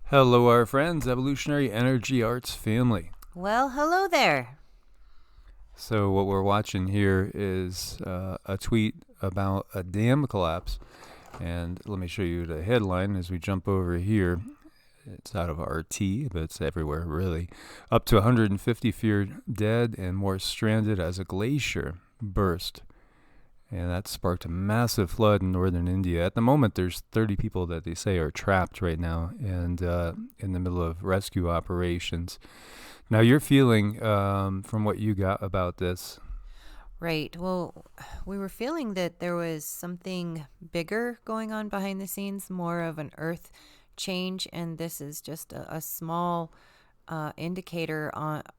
Hello, our friends, Evolutionary Energy Arts family. Well, hello there. So, what we're watching here is a tweet about a dam collapse. And let me show you the headline as we jump over here. It's out of RT, but it's everywhere, really. Up to 150 feared dead and more stranded as a glacier burst. And that sparked a massive flood in northern India. At the moment, there's 30 people that they say are trapped right now and in the middle of rescue operations. Now, you're feeling, from what you got about this. Right. Well, we were feeling that there was something bigger going on behind the scenes, more of an earth change, and this is just a small indicator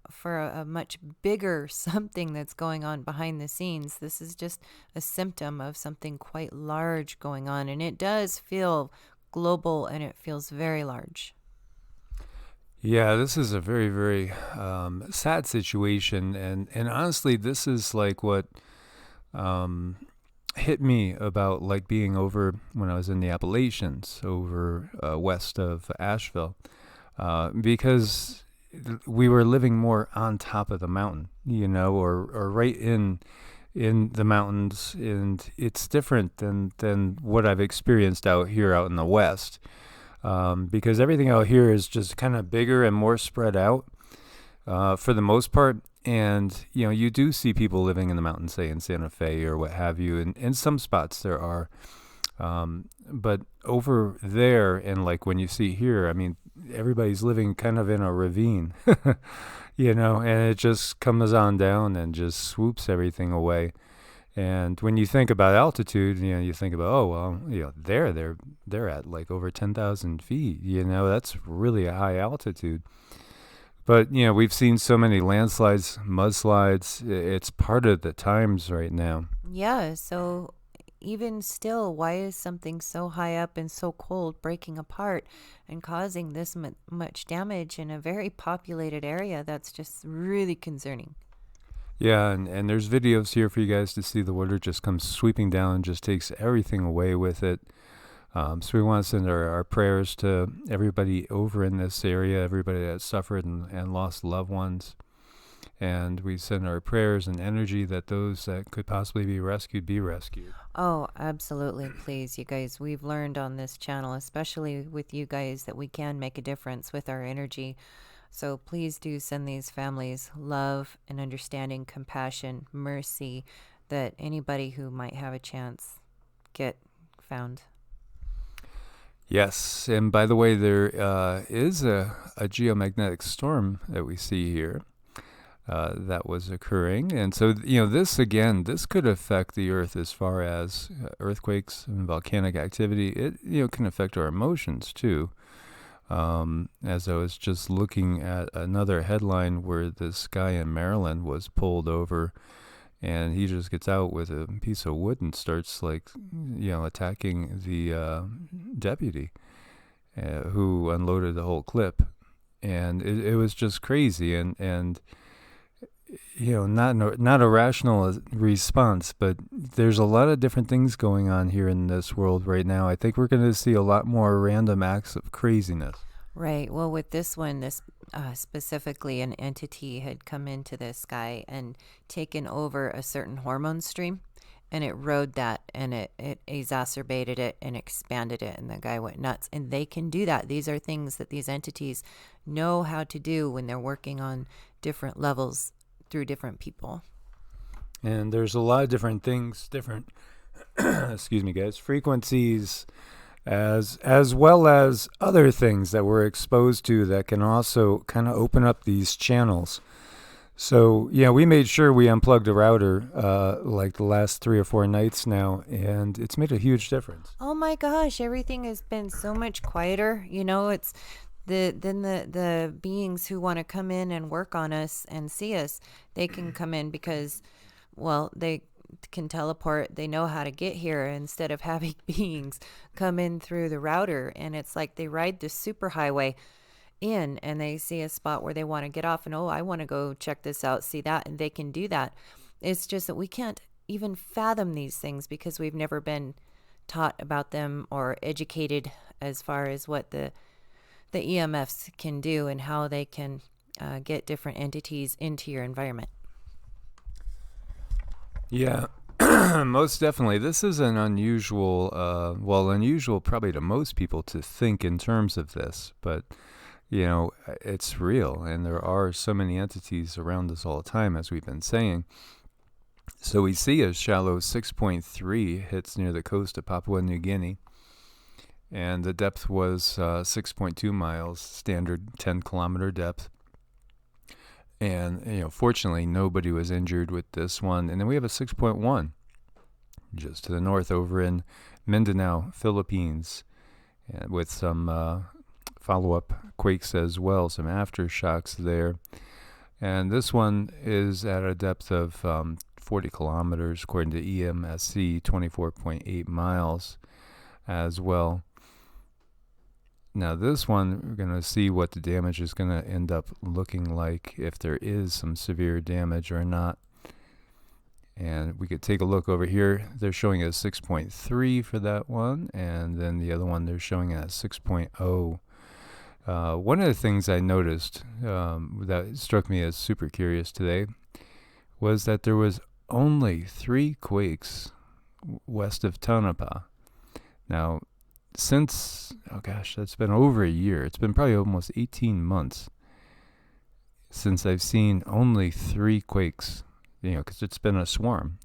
for a much bigger something that's going on behind the scenes. This is just a symptom of something quite large going on, and it does feel global and it feels very large. Yeah, this is a very, very sad situation. And honestly, this is like what um, hit me about like being over when I was in the Appalachians over west of Asheville. Because we were living more on top of the mountain, or right in the mountains, and it's different than what I've experienced out here out in the West. Because everything out here is just kind of bigger and more spread out for the most part. And, you do see people living in the mountains, say in Santa Fe or what have you. And in some spots there are. But over there, and like when you see here, I mean, everybody's living kind of in a ravine, and it just comes on down and just swoops everything away. And when you think about altitude, you think about, oh well, they're at like over 10,000 feet. That's really a high altitude. But we've seen so many landslides, mudslides. It's part of the times right now. Yeah, so even still, why is something so high up and so cold breaking apart and causing this much damage in a very populated area? That's just really concerning. Yeah, and there's videos here for you guys to see. The water just comes sweeping down and just takes everything away with it. So we want to send our prayers to everybody over in this area, everybody that suffered and lost loved ones. And we send our prayers and energy that those that could possibly be rescued be rescued. Oh, absolutely. Please, you guys, we've learned on this channel, especially with you guys, that we can make a difference with our energy. So please do send these families love and understanding, compassion, mercy, that anybody who might have a chance get found. Yes, and by the way, there is a geomagnetic storm that we see here. That was occurring. And so, this could affect the earth as far as earthquakes and volcanic activity. It, can affect our emotions too. As I was just looking at another headline where this guy in Maryland was pulled over and he just gets out with a piece of wood and starts attacking the deputy who unloaded the whole clip. And it was just crazy. And not a rational response, but there's a lot of different things going on here in this world right now. I think we're going to see a lot more random acts of craziness. Right. Well, with this one, this specifically, an entity had come into this guy and taken over a certain hormone stream, and it rode that, and it exacerbated it and expanded it, and the guy went nuts. And they can do that. These are things that these entities know how to do when they're working on different levels through different people. And there's a lot of different things, different excuse me guys, frequencies as well as other things that we're exposed to that can also kind of open up these channels. So we made sure we unplugged a router like the last 3 or 4 nights now, and it's made a huge difference. Oh my gosh, everything has been so much quieter. It's the beings who want to come in and work on us and see us, they can come in because, well, they can teleport. They know how to get here instead of having beings come in through the router. And it's like they ride the superhighway in and they see a spot where they want to get off and, oh, I want to go check this out, see that, and they can do that. It's just that we can't even fathom these things because we've never been taught about them or educated as far as what the the EMFs can do and how they can get different entities into your environment. Yeah, most definitely. This is an unusual, unusual probably to most people to think in terms of this, but it's real, and there are so many entities around us all the time, as we've been saying. So we see a shallow 6.3 hits near the coast of Papua New Guinea, and the depth was 6.2 miles, standard 10-kilometer depth. And, fortunately, nobody was injured with this one. And then we have a 6.1 just to the north over in Mindanao, Philippines, with some follow-up quakes as well, some aftershocks there. And this one is at a depth of 40 kilometers, according to EMSC, 24.8 miles as well. Now this one, we're going to see what the damage is going to end up looking like, if there is some severe damage or not. And we could take a look over here. They're showing a 6.3 for that one, and then the other one they're showing a 6.0. One of the things I noticed that struck me as super curious today was that there was only 3 quakes west of Tonopah. Now, since, that's been over a year. It's been probably almost 18 months since I've seen only 3 quakes, because it's been a swarm.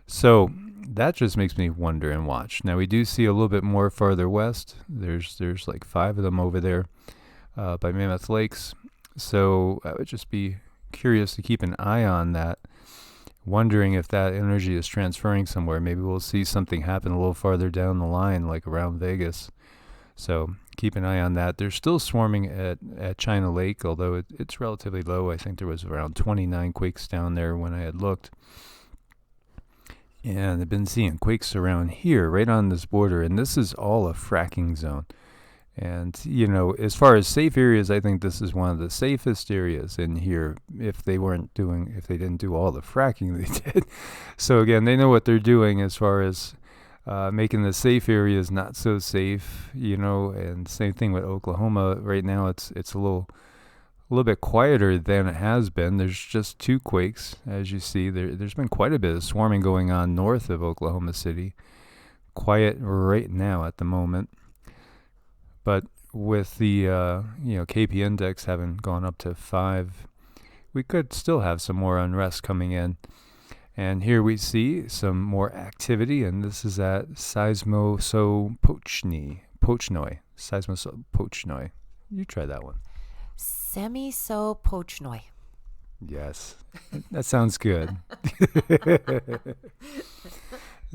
So that just makes me wonder and watch. Now, we do see a little bit more farther west. There's like 5 of them over there by Mammoth Lakes. So I would just be curious to keep an eye on that, wondering if that energy is transferring somewhere. Maybe we'll see something happen a little farther down the line, like around Vegas. So keep an eye on that. They're still swarming at China Lake, although it's relatively low. I think there was around 29 quakes down there when I had looked. And I've been seeing quakes around here, right on this border, and this is all a fracking zone. And, as far as safe areas, I think this is one of the safest areas in here if they didn't do all the fracking they did. So again, they know what they're doing as far as making the safe areas not so safe, and same thing with Oklahoma. Right now it's a little bit quieter than it has been. There's just 2 quakes, as you see. There's been quite a bit of swarming going on north of Oklahoma City. Quiet right now at the moment. But with the KP index having gone up to 5, we could still have some more unrest coming in. And here we see some more activity, and this is at Seismosopochnoi. Seismosopochnoi. You try that one. Semisopochnoi. Yes, that sounds good.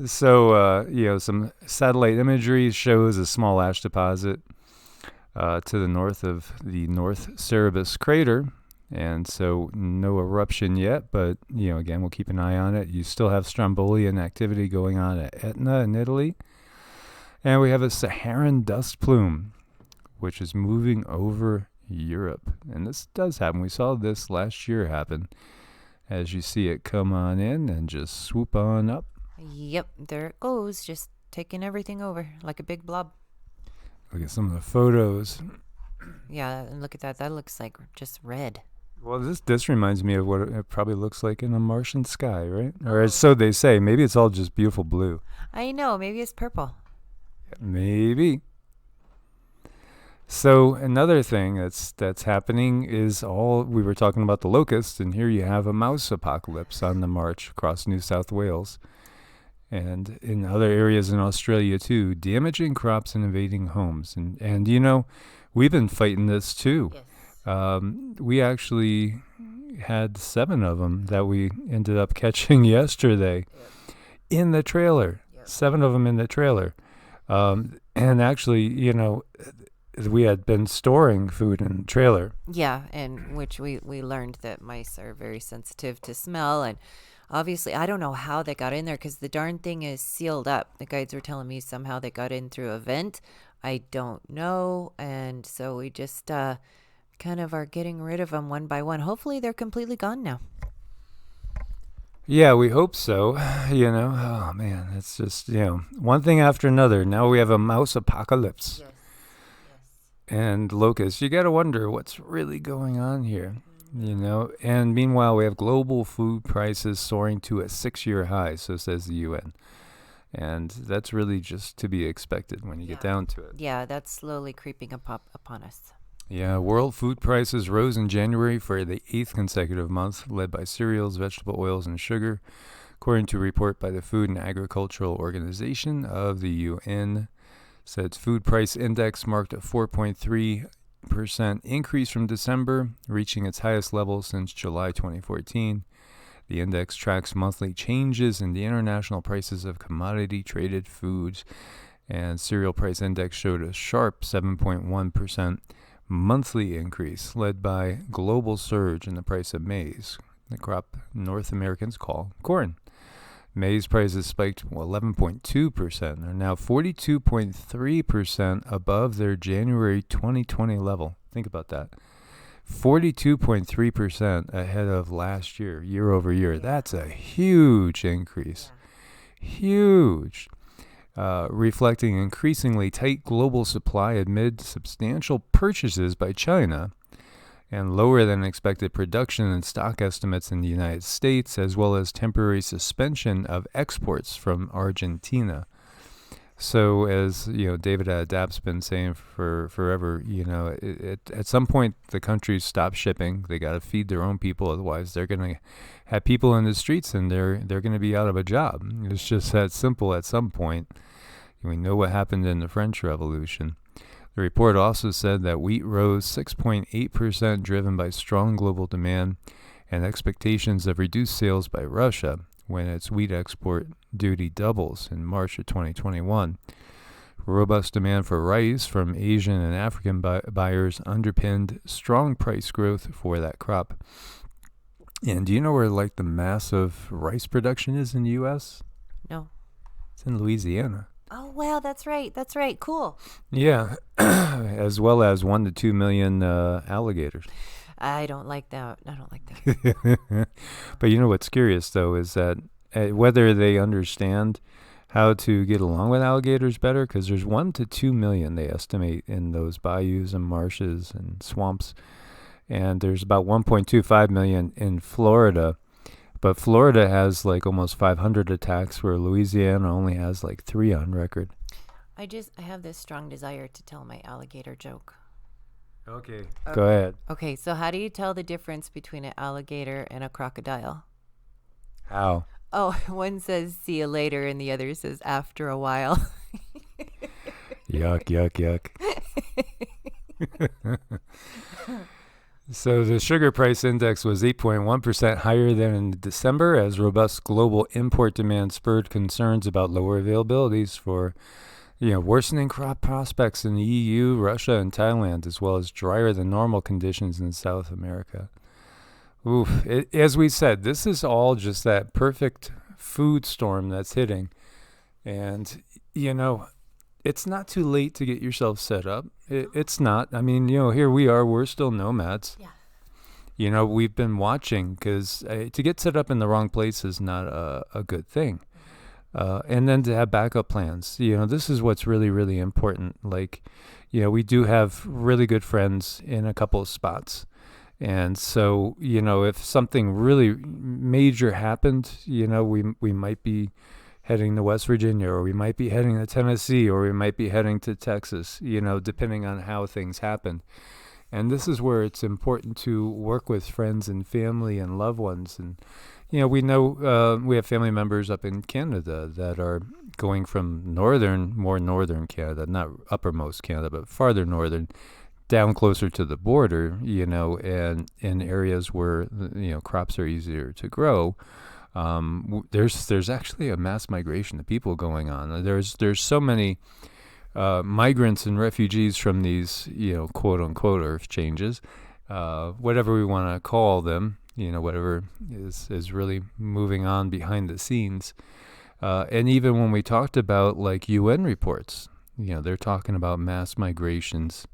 So, some satellite imagery shows a small ash deposit to the north of the North Cerebus crater. And so no eruption yet, but, again, we'll keep an eye on it. You still have Strombolian activity going on at Etna in Italy. And we have a Saharan dust plume, which is moving over Europe. And this does happen. We saw this last year happen. As you see it come on in and just swoop on up. Yep, there it goes, just taking everything over like a big blob. Look at some of the photos. Yeah, and look at that. That looks like just red. Well, this reminds me of what it probably looks like in a Martian sky, right? Or so they say. Maybe it's all just beautiful blue. I know. Maybe it's purple. Maybe. So another thing that's happening is we were talking about the locusts, and here you have a mouse apocalypse on the march across New South Wales. And in other areas in Australia, too, damaging crops and invading homes. And we've been fighting this, too. Yes. We actually had 7 of them that we ended up catching yesterday in the trailer. 7 of them in the trailer. And actually, we had been storing food in the trailer. Yeah, and which we learned that mice are very sensitive to smell, and obviously I don't know how they got in there because the darn thing is sealed up. The guides were telling me somehow they got in through a vent. I don't know, and so we just kind of are getting rid of them one by one. Hopefully they're completely gone now. Yeah, we hope so. Oh man, it's just, one thing after another. Now we have a mouse apocalypse. Yes. and locusts. You got to wonder what's really going on here, And meanwhile, we have global food prices soaring to a 6-year high, so says the UN. And that's really just to be expected when you get down to it. Yeah, that's slowly creeping upon us. Yeah, world food prices rose in January for the 8th consecutive month, led by cereals, vegetable oils, and sugar, according to a report by the Food and Agricultural Organization of the UN. Said its food price index marked a 4.3% increase from December, reaching its highest level since July 2014. The index tracks monthly changes in the international prices of commodity-traded foods, and cereal price index showed a sharp 7.1% monthly increase, led by global surge in the price of maize, the crop North Americans call corn. Maize prices spiked 11.2%, are now 42.3% above their January 2020 level. Think about that. 42.3% ahead of last year, year over year. That's a huge increase. Huge. Reflecting increasingly tight global supply amid substantial purchases by China and lower than expected production and stock estimates in the United States, as well as temporary suspension of exports from Argentina. So, as David Adapt's been saying for forever, at some point the countries stop shipping. They got to feed their own people, otherwise they're going to have people in the streets and they're going to be out of a job. It's just that simple. At some point, we know what happened in the French Revolution. The report also said that wheat rose 6.8%, driven by strong global demand and expectations of reduced sales by Russia when its wheat export duty doubles in March of 2021. Robust demand for rice from Asian and African buyers underpinned strong price growth for that crop. And do you know where the massive rice production is in the U.S.? No. It's in Louisiana. Oh, wow, that's right. That's right. Cool. Yeah, as well as 1 to 2 million alligators. I don't like that. I don't like that. But what's curious, though, is that whether they understand how to get along with alligators better, because there's 1 to 2 million, they estimate, in those bayous and marshes and swamps. And there's about 1.25 million in Florida. But Florida has almost 500 attacks, where Louisiana only has 3 on record. I have this strong desire to tell my alligator joke. Okay. Go ahead. Okay, so how do you tell the difference between an alligator and a crocodile? How? Oh, one says see you later and the other says after a while. Yuck, yuck, yuck. So the sugar price index was 8.1% higher than in December, as robust global import demand spurred concerns about lower availabilities for worsening crop prospects in the EU, Russia, and Thailand, as well as drier than normal conditions in South America. Oof. As we said, this is all just that perfect food storm that's hitting. And, it's not too late to get yourself set up. It's not. I mean, here we are. We're still nomads. Yeah. We've been watching, because to get set up in the wrong place is not a good thing. And then to have backup plans. This is what's really, really important. We do have really good friends in a couple of spots. And so, if something really major happened, we might be heading to West Virginia, or we might be heading to Tennessee, or we might be heading to Texas, depending on how things happen. And this is where it's important to work with friends and family and loved ones. And, we know we have family members up in Canada that are going from more northern Canada, not uppermost Canada, but farther northern, down closer to the border, and in areas where, crops are easier to grow. There's actually a mass migration of people going on. There's so many migrants and refugees from these, quote unquote earth changes, whatever we want to call them, whatever is really moving on behind the scenes. And even when we talked about UN reports, they're talking about mass migrations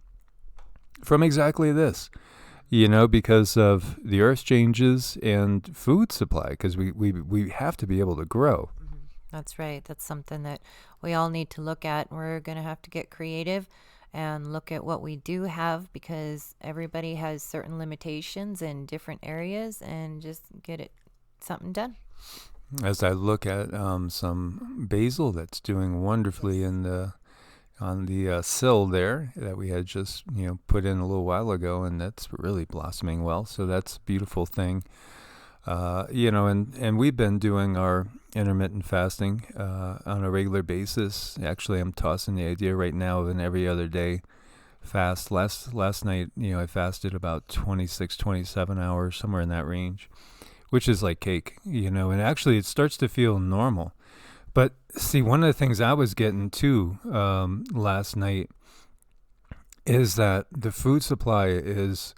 from exactly this. Because of the earth changes and food supply, because we have to be able to grow. That's right. That's something that we all need to look at. We're going to have to get creative and look at what we do have, because everybody has certain limitations in different areas, and just get it something done. As I look at some basil that's doing wonderfully in the on the sill there that we had just put in a little while ago, and that's really blossoming well. So that's a beautiful thing. And we've been doing our intermittent fasting on a regular basis. Actually, I'm tossing the idea right now of an every other day fast. Last night, I fasted about 26, 27 hours, somewhere in that range, which is like cake, and actually it starts to feel normal. But see, one of the things I was getting to last night is that the food supply is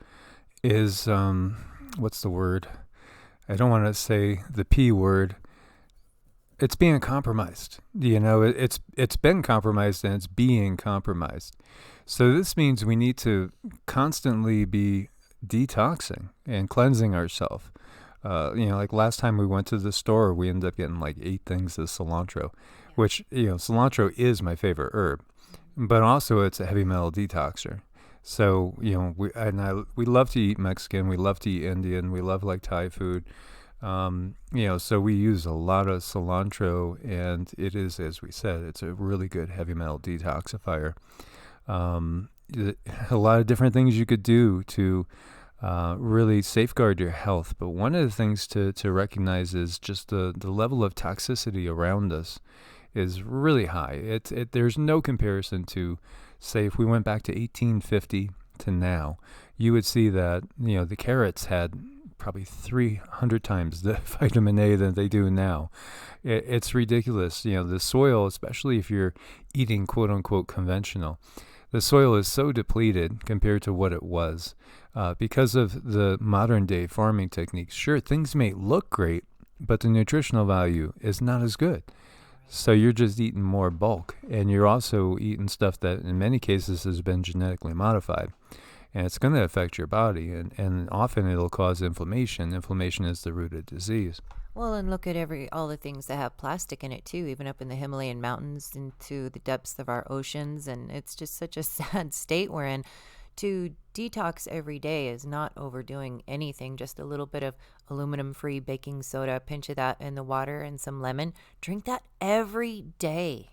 what's the word? I don't want to say the P word. It's being compromised. It's been compromised, and it's being compromised. So this means we need to constantly be detoxing and cleansing ourselves. Like last time we went to the store, we ended up getting like 8 things of cilantro, which, cilantro is my favorite herb, but also it's a heavy metal detoxer. So, we love to eat Mexican, we love to eat Indian, we love like Thai food. So we use a lot of cilantro, and it is, as we said, it's a really good heavy metal detoxifier. A lot of different things you could do to really safeguard your health. But one of the things to recognize is just the level of toxicity around us is really high. There's no comparison to, say, if we went back to 1850 to now, you would see that, the carrots had probably 300 times the vitamin A than they do now. It's ridiculous. The soil, especially if you're eating quote unquote conventional, the soil is so depleted compared to what it was. Because of the modern day farming techniques, sure, things may look great, but the nutritional value is not as good. So you're just eating more bulk, and you're also eating stuff that in many cases has been genetically modified. And it's going to affect your body, and often it'll cause inflammation. Inflammation is the root of disease. Well, and look at all the things that have plastic in it too, even up in the Himalayan mountains into the depths of our oceans. And it's just such a sad state we're in. To detox every day is not overdoing anything. Just a little bit of aluminum-free baking soda, a pinch of that in the water, and some lemon. Drink that every day.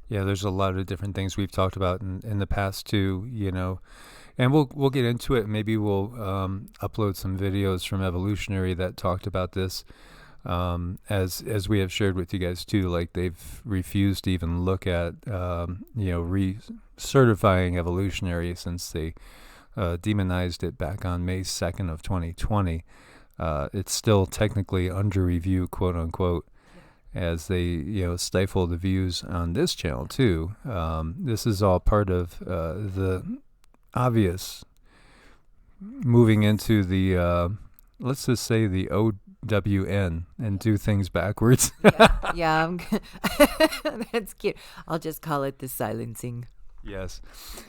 Yeah, there's a lot of different things we've talked about in the past too, and we'll get into it. Maybe we'll upload some videos from Evolutionary that talked about this, as we have shared with you guys too. Like, they've refused to even look at recertifying Evolutionary since they demonized it back on May 2nd of 2020. It's still technically under review, quote unquote, as they stifle the views on this channel too. This is all part of the obvious moving into the let's just say the OWN and do things backwards. Yeah, that's cute. I'll just call it the silencing. Yes.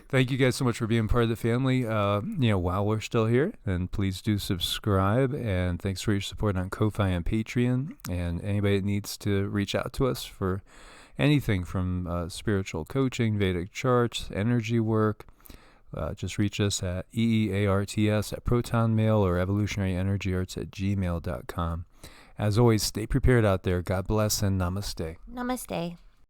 Thank you guys so much for being part of the family. While we're still here, and please do subscribe. And thanks for your support on Ko-Fi and Patreon. And anybody that needs to reach out to us for anything from spiritual coaching, Vedic charts, energy work, just reach us at EEARTS at ProtonMail or evolutionaryenergyarts at gmail.com. As always, stay prepared out there. God bless and namaste. Namaste.